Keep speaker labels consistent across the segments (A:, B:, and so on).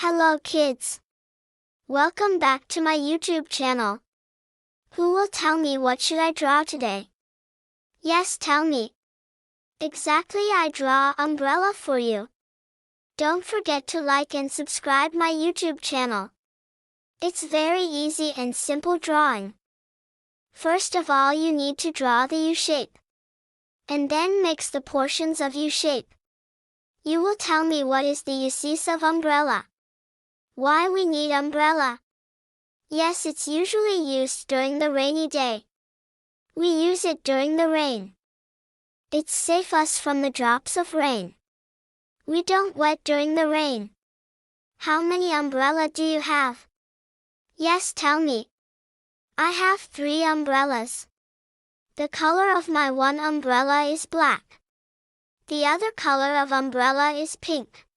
A: Hello kids! Welcome back to my YouTube channel. Who will tell me what should I draw today? Yes, tell me. Exactly, I draw umbrella for you. Don't forget to like and subscribe my YouTube channel. It's very easy and simple drawing. First of all, you need to draw the U shape. And then mix the portions of U shape. You will tell me what is the uses of umbrella. Why we need umbrella? Yes, it's usually used during the rainy day. We use it during the rain. It saves us from the drops of rain. We don't wet during the rain. How many umbrella do you have? Yes, tell me. I have 3 umbrellas. The color of my one umbrella is black. The other color of umbrella is pink.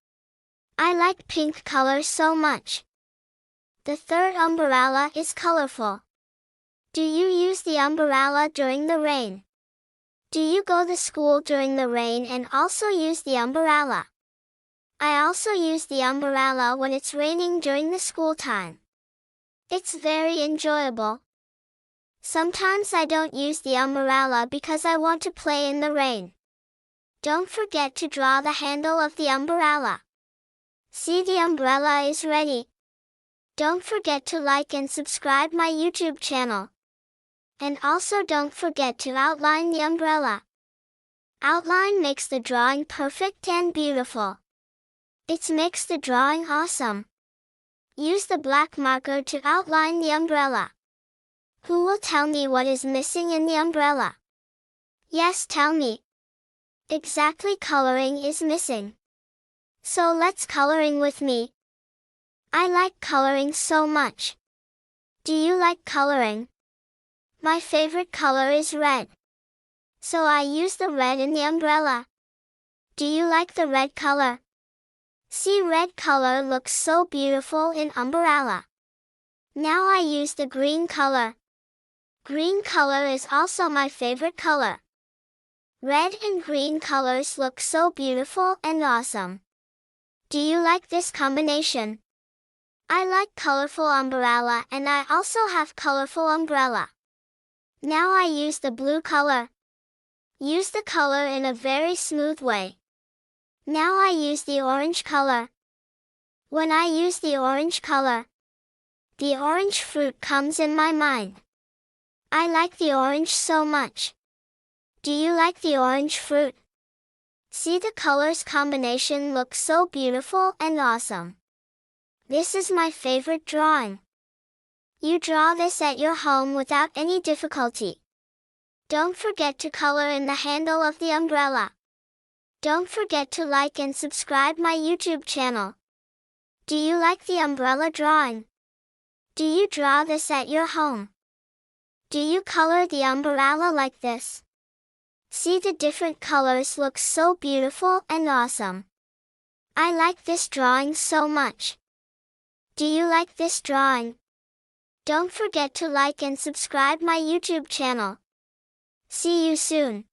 A: I like pink color so much. The third umbrella is colorful. Do you use the umbrella during the rain? Do you go to school during the rain and also use the umbrella? I also use the umbrella when it's raining during the school time. It's very enjoyable. Sometimes I don't use the umbrella because I want to play in the rain. Don't forget to draw the handle of the umbrella. See, the umbrella is ready. Don't forget to like and subscribe my YouTube channel. And also don't forget to outline the umbrella. Outline makes the drawing perfect and beautiful. It makes the drawing awesome. Use the black marker to outline the umbrella. Who will tell me what is missing in the umbrella? Yes, tell me. Exactly, coloring is missing. So let's coloring with me. I like coloring so much. Do you like coloring? My favorite color is red. So I use the red in the umbrella. Do you like the red color? See, red color looks so beautiful in umbrella. Now I use the green color. Green color is also my favorite color. Red and green colors look so beautiful and awesome. Do you like this combination? I like colorful umbrella and I also have colorful umbrella. Now I use the blue color. Use the color in a very smooth way. Now I use the orange color. When I use the orange color, the orange fruit comes in my mind. I like the orange so much. Do you like the orange fruit? See, the colors combination looks so beautiful and awesome. This is my favorite drawing. You draw this at your home without any difficulty. Don't forget to color in the handle of the umbrella. Don't forget to like and subscribe my YouTube channel. Do you like the umbrella drawing? Do you draw this at your home? Do you color the umbrella like this? See, the different colors look so beautiful and awesome. I like this drawing so much. Do you like this drawing? Don't forget to like and subscribe my YouTube channel. See you soon.